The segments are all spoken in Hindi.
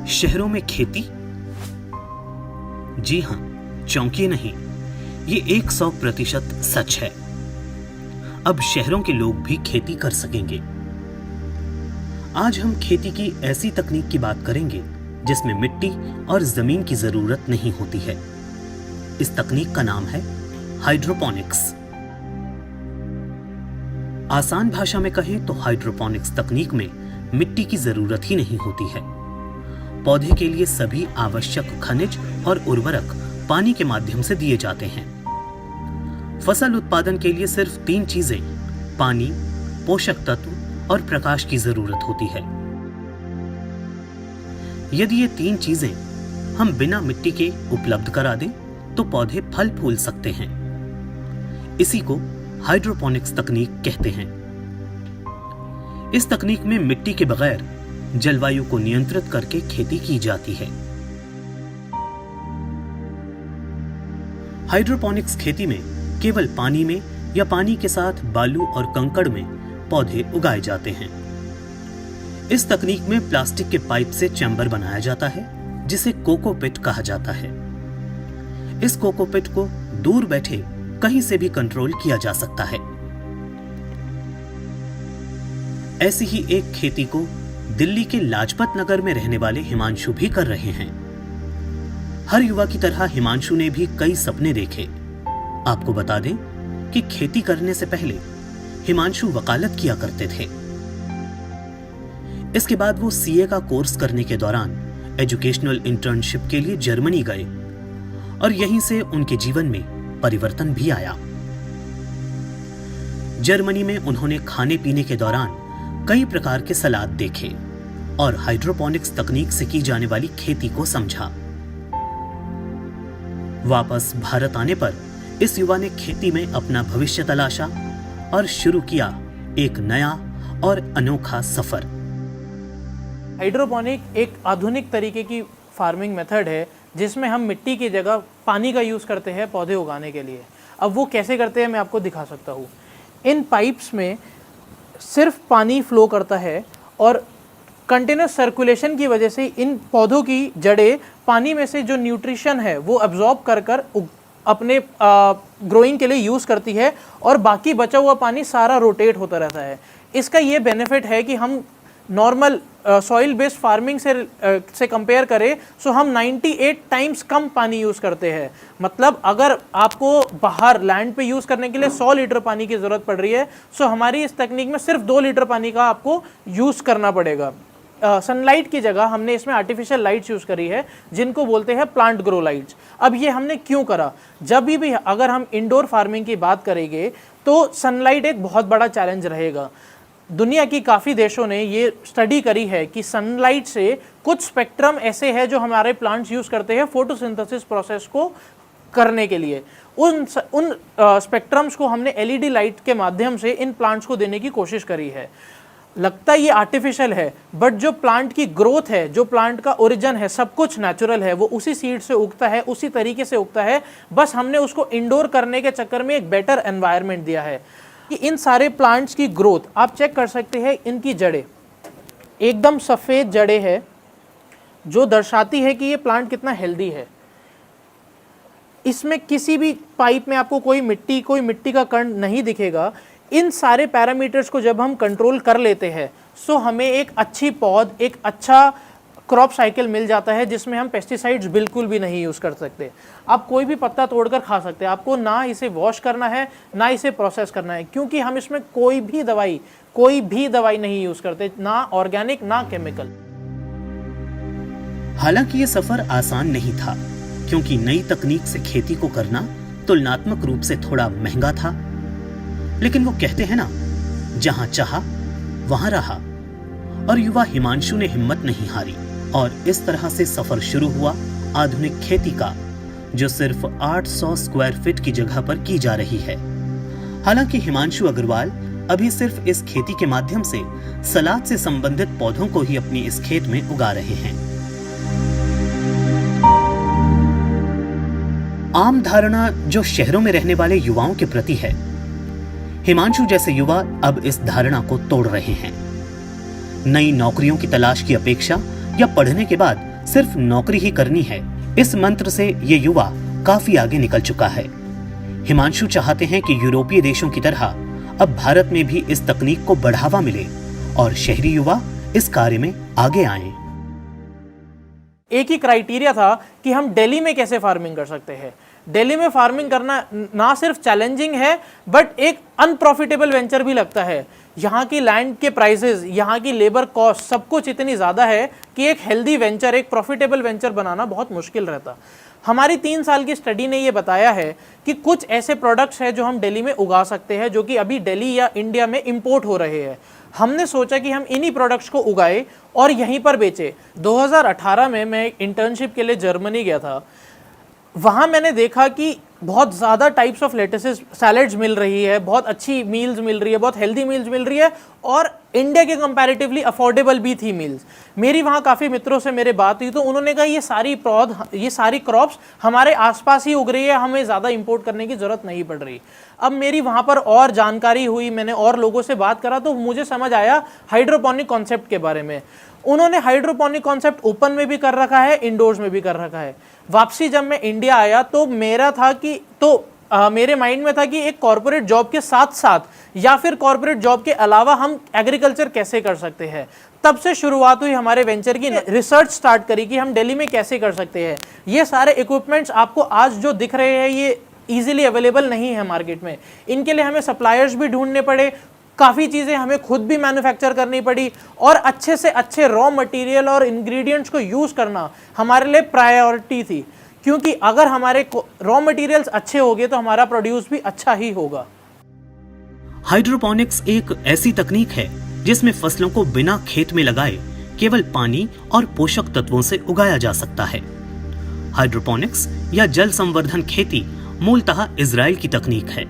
शहरों में खेती? जी हां, चौंकिए नहीं, ये 100% सच है। अब शहरों के लोग भी खेती कर सकेंगे। आज हम खेती की ऐसी तकनीक की बात करेंगे जिसमें मिट्टी और जमीन की जरूरत नहीं होती है। इस तकनीक का नाम है हाइड्रोपोनिक्स। आसान भाषा में कहें तो हाइड्रोपोनिक्स तकनीक में मिट्टी की जरूरत ही नहीं होती है। पौधे के लिए सभी आवश्यक खनिज और उर्वरक पानी के माध्यम से दिए जाते हैं। फसल उत्पादन के लिए सिर्फ 3 चीजें, पानी, पोषक तत्व और प्रकाश की जरूरत होती है। यदि ये 3 चीजें हम बिना मिट्टी के उपलब्ध करा दें तो पौधे फल फूल सकते हैं। इसी को हाइड्रोपोनिक्स तकनीक कहते हैं। इस तकनीक में मिट्टी के बगैर जलवायु को नियंत्रित करके खेती की जाती है। हाइड्रोपोनिक्स खेती में केवल पानी में या पानी के साथ बालू और कंकड़ में पौधे उगाए जाते हैं। इस तकनीक में प्लास्टिक के पाइप से चैम्बर बनाया जाता है जिसे कोकोपिट कहा जाता है। इस कोकोपिट को दूर बैठे कहीं से भी कंट्रोल किया जा सकता है। ऐसी ही एक खेती को दिल्ली के लाजपत नगर में रहने वाले हिमांशु भी कर रहे हैं। हर युवा की तरह हिमांशु ने भी कई सपने देखे। आपको बता दें कि खेती करने से पहले हिमांशु वकालत किया करते थे। इसके बाद वो सीए का कोर्स करने के दौरान एजुकेशनल इंटर्नशिप के लिए जर्मनी गए और यहीं से उनके जीवन में परिवर्तन भी आया। जर्मनी में उन्होंने खाने पीने के दौरान कई प्रकार के सलाद देखे और हाइड्रोपोनिक्स तकनीक से की जाने वाली खेती को समझा। वापस भारत आने पर इस युवा ने खेती में अपना भविष्य तलाशा और शुरू किया एक नया और अनोखा सफर। हाइड्रोपोनिक एक आधुनिक तरीके की फार्मिंग मेथड है जिसमें हम मिट्टी की जगह पानी का यूज़ करते हैं पौधे उगाने के लिए। अब वो कैसे करते हैं मैं आपको दिखा सकता हूँ। इन पाइप्स में सिर्फ पानी फ्लो करता है और कंटिन्यूस सर्कुलेशन की वजह से इन पौधों की जड़ें पानी में से जो न्यूट्रिशन है वो एब्जॉर्ब कर कर अपने ग्रोइंग के लिए यूज़ करती है और बाकी बचा हुआ पानी सारा रोटेट होता रहता है। इसका ये बेनिफिट है कि हम नॉर्मल सॉइल बेस्ड फार्मिंग से कंपेयर करें सो हम 98 टाइम्स कम पानी यूज़ करते हैं। मतलब अगर आपको बाहर लैंड पे यूज़ करने के लिए 100 लीटर पानी की ज़रूरत पड़ रही है सो हमारी इस तकनीक में सिर्फ 2 लीटर पानी का आपको यूज़ करना पड़ेगा। सनलाइट की जगह हमने इसमें आर्टिफिशियल लाइट्स यूज़ करी है जिनको बोलते हैं प्लांट ग्रो लाइट्स। अब ये हमने क्यों करा? जब भी अगर हम इंडोर फार्मिंग की बात करेंगे तो सनलाइट एक बहुत बड़ा चैलेंज रहेगा। दुनिया की काफ़ी देशों ने ये स्टडी करी है कि सनलाइट से कुछ स्पेक्ट्रम ऐसे हैं जो हमारे प्लांट्स यूज़ करते हैं फोटोसिंथेसिस प्रोसेस को करने के लिए। उन स्पेक्ट्रम्स को हमने एलईडी लाइट के माध्यम से इन प्लांट्स को देने की कोशिश करी है। लगता ये आर्टिफिशियल है बट जो प्लांट की ग्रोथ है, जो प्लांट का ओरिजिन है, सब कुछ नेचुरल है। वो उसी सीड से उगता है, उसी तरीके से उगता है। बस हमने उसको इंडोर करने के चक्कर में एक बेटर एनवायरनमेंट दिया है। कि इन सारे प्लांट्स की ग्रोथ आप चेक कर सकते हैं। इनकी जड़ें एकदम सफ़ेद जड़ें हैं जो दर्शाती है कि ये प्लांट कितना हेल्दी है। इसमें किसी भी पाइप में आपको कोई मिट्टी का कण नहीं दिखेगा। इन सारे पैरामीटर्स को जब हम कंट्रोल कर लेते हैं सो हमें एक अच्छी पौध, एक अच्छा क्रॉप साइकिल मिल जाता है जिसमें हम पेस्टिसाइड्स बिल्कुल भी नहीं यूज़ कर सकते। आप कोई भी पत्ता तोड़कर खा सकते हैं। आपको ना इसे वॉश करना है ना इसे प्रोसेस करना है क्योंकि हम इसमें कोई भी दवाई नहीं यूज़ करते, ना ऑर्गेनिक ना केमिकल। हालांकि ये सफर आसान नहीं था क्योंकि नई तकनीक से खेती को करना तुलनात्मक रूप से थोड़ा महंगा था। लेकिन वो कहते हैं ना, जहां चाहा वहां रहा। और युवा हिमांशु ने हिम्मत नहीं हारी और इस तरह से सफर शुरू हुआ आधुनिक खेती का, जो सिर्फ 800 स्क्वायर फीट की जगह पर की जा रही है। हालांकि हिमांशु अग्रवाल अभी सिर्फ इस खेती के माध्यम से सलाद से संबंधित पौधों को ही अपनी इस खेत में उगा रहे हैं। आम धारणा जो शहरों में रहने वाले युवाओं के प्रति है, हिमांशु जैसे युवा अब इस धारणा को तोड़ रहे हैं। नई नौकरियों की तलाश की अपेक्षा या पढ़ने के बाद सिर्फ नौकरी ही करनी है, इस मंत्र से ये युवा काफी आगे निकल चुका है। हिमांशु चाहते हैं कि यूरोपीय देशों की तरह अब भारत में भी इस तकनीक को बढ़ावा मिले और शहरी युवा इस कार्य में आगे आएं। एक ही क्राइटेरिया था कि हम दिल्ली में कैसे फार्मिंग कर सकते हैं। दिल्ली में फार्मिंग करना ना सिर्फ चैलेंजिंग है बट एक अनप्रॉफिटेबल वेंचर भी लगता है। यहाँ की लैंड के प्राइसेस, यहाँ की लेबर कॉस्ट, सब कुछ इतनी ज़्यादा है कि एक हेल्दी वेंचर, एक प्रॉफिटेबल वेंचर बनाना बहुत मुश्किल रहता। हमारी 3 साल की स्टडी ने ये बताया है कि कुछ ऐसे प्रोडक्ट्स हैं जो हम दिल्ली में उगा सकते हैं, जो कि अभी दिल्ली या इंडिया में इंपोर्ट हो रहे हैं। हमने सोचा कि हम इन्हीं प्रोडक्ट्स को उगाए और यहीं पर बेचे। 2018 में मैं एक इंटर्नशिप के लिए जर्मनी गया था। वहाँ मैंने देखा कि बहुत ज़्यादा टाइप्स ऑफ लेटेसेस, सैलड्स मिल रही है, बहुत अच्छी मील्स मिल रही है, बहुत हेल्दी मील्स मिल रही है और इंडिया के कंपैरेटिवली अफोर्डेबल भी थी मील्स। मेरी वहाँ काफ़ी मित्रों से मेरे बात हुई तो उन्होंने कहा ये सारी क्रॉप्स हमारे आसपास ही उग रही है, हमें ज़्यादा इंपोर्ट करने की ज़रूरत नहीं पड़ रही। अब मेरी वहाँ पर और जानकारी हुई, मैंने और लोगों से बात करा तो मुझे समझ आया हाइड्रोपोनिक कॉन्सेप्ट के बारे में। उन्होंने हाइड्रोपोनिक कॉन्सेप्ट ओपन में भी कर रखा है, इंडोर्स में भी कर रखा है। वापसी जब मैं इंडिया आया तो मेरे माइंड में था कि एक कॉर्पोरेट जॉब के साथ साथ या फिर कॉर्पोरेट जॉब के अलावा हम एग्रीकल्चर कैसे कर सकते हैं। तब से शुरुआत हुई हमारे वेंचर की। रिसर्च स्टार्ट करी कि हम दिल्ली में कैसे कर सकते हैं। ये सारे इक्विपमेंट्स आपको आज जो दिख रहे हैं ये ईजिली अवेलेबल नहीं है मार्केट में। इनके लिए हमें सप्लायर्स भी ढूंढने पड़े, काफ़ी चीज़ें हमें खुद भी मैन्युफैक्चर करनी पड़ी और अच्छे से अच्छे रॉ मटेरियल और इंग्रेडिएंट्स को यूज़ करना हमारे लिए प्रायोरिटी थी, क्योंकि अगर हमारे रॉ मटेरियल्स अच्छे होंगे तो हमारा प्रोड्यूस भी अच्छा ही होगा। हाइड्रोपोनिक्स एक ऐसी तकनीक है जिसमें फसलों को बिना खेत में लगाए केवल पानी और पोषक तत्वों से उगाया जा सकता है। हाइड्रोपोनिक्स या जल संवर्धन खेती मूलतः इजराइल की तकनीक है।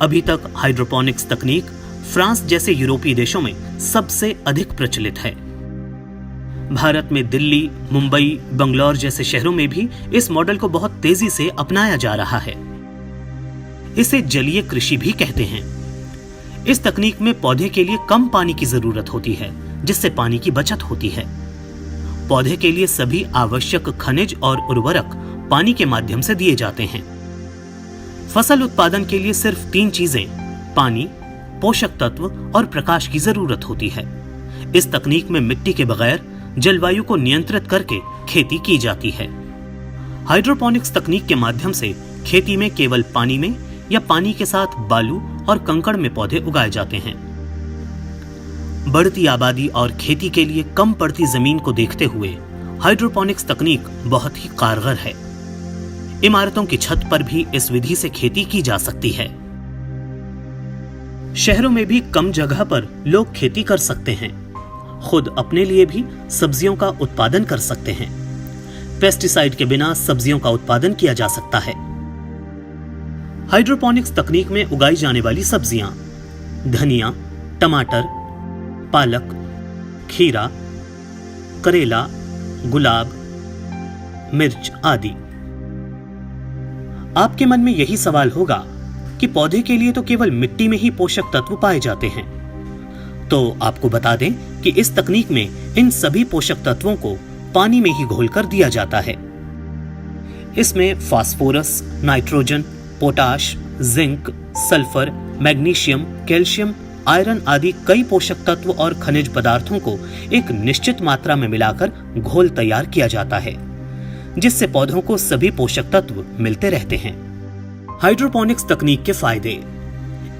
अभी तक हाइड्रोपोनिक्स तकनीक फ्रांस जैसे यूरोपीय देशों में सबसे अधिक प्रचलित है। भारत में दिल्ली, मुंबई, बंगलौर जैसे शहरों में भी इस मॉडल को बहुत तेजी से अपनाया जा रहा है। इसे जलीय कृषि भी कहते हैं। इस तकनीक में पौधे के लिए कम पानी की जरूरत होती है, जिससे पानी की बचत होती है। पौधे के लिए सभी आवश्यक खनिज और उर्वरक पानी के माध्यम से दिए जाते हैं। फसल उत्पादन के लिए सिर्फ 3 चीजें, पानी, पोषक तत्व और प्रकाश की जरूरत होती है। इस तकनीक में मिट्टी के बगैर जलवायु को नियंत्रित करके खेती की जाती है। हाइड्रोपोनिक्स तकनीक के माध्यम से खेती में केवल पानी में या पानी के साथ बालू और कंकड़ में पौधे उगाए जाते हैं। बढ़ती आबादी और खेती के लिए कम पड़ती जमीन को देखते हुए हाइड्रोपोनिक्स तकनीक बहुत ही कारगर है। इमारतों की छत पर भी इस विधि से खेती की जा सकती है। शहरों में भी कम जगह पर लोग खेती कर सकते हैं। खुद अपने लिए भी सब्जियों का उत्पादन कर सकते हैं। पेस्टिसाइड के बिना सब्जियों का उत्पादन किया जा सकता है। हाइड्रोपोनिक्स तकनीक में उगाई जाने वाली सब्जियां धनिया, टमाटर, पालक, खीरा, करेला, गुलाब, मिर्च आदि। आपके मन में यही सवाल होगा कि पौधे के लिए तो केवल मिट्टी में ही पोषक तत्व पाए जाते हैं। तो आपको बता दें कि इस तकनीक में इन सभी पोषक तत्वों को पानी में ही घोलकर दिया जाता है। इसमें phosphorus, nitrogen, potash, zinc, sulphur, magnesium, calcium, iron आदि कई पोषक तत्व और खनिज पदार्थों को एक निश्चित मात्रा में मिलाकर घोल तैयार किया जाता है, जिससे पौधों को सभी पोषक तत्व मिलते रहते हैं। हाइड्रोपोनिक्स तकनीक के फायदे।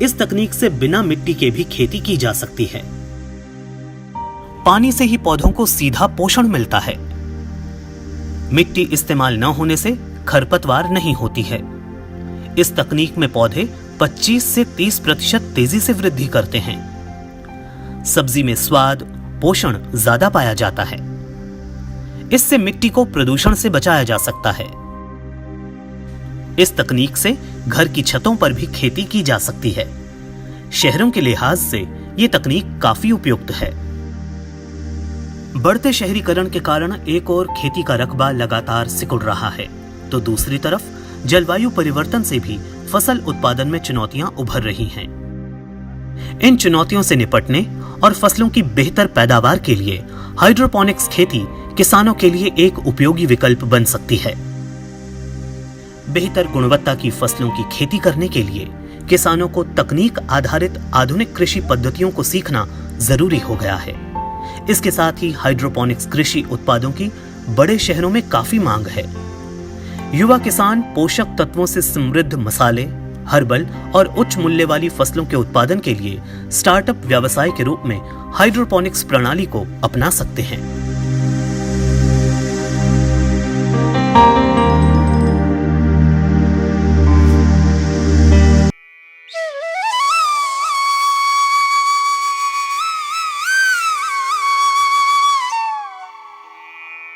इस तकनीक से बिना मिट्टी के भी खेती की जा सकती है। पानी से ही पौधों को सीधा पोषण मिलता है। मिट्टी इस्तेमाल न होने से खरपतवार नहीं होती है। इस तकनीक में पौधे 25 से 30% तेजी से वृद्धि करते हैं। सब्जी में स्वाद, पोषण ज्यादा पाया जाता है। इससे मिट्टी को प्रदूषण से बचाया जा सकता है। इस तकनीक से घर की छतों पर भी खेती की जा सकती है। शहरों के लिहाज से यह तकनीक काफी उपयुक्त है। बढ़ते शहरीकरण के कारण एक ओर खेती का रकबा लगातार सिकुड़ रहा है, तो दूसरी तरफ जलवायु परिवर्तन से भी फसल उत्पादन में चुनौतियां उभर रही हैं। इन चुनौतियों से निपटने और फसलों की बेहतर पैदावार के लिए हाइड्रोपोनिक्स खेती किसानों के लिए एक उपयोगी विकल्प बन सकती है। बेहतर गुणवत्ता की फसलों की खेती करने के लिए किसानों को तकनीक आधारित आधुनिक कृषि पद्धतियों को सीखना जरूरी हो गया है। इसके साथ ही हाइड्रोपोनिक्स कृषि उत्पादों की बड़े शहरों में काफी मांग है। युवा किसान पोषक तत्वों से समृद्ध मसाले, हर्बल और उच्च मूल्य वाली फसलों के उत्पादन के लिए स्टार्टअप व्यवसाय के रूप में हाइड्रोपोनिक्स प्रणाली को अपना सकते हैं।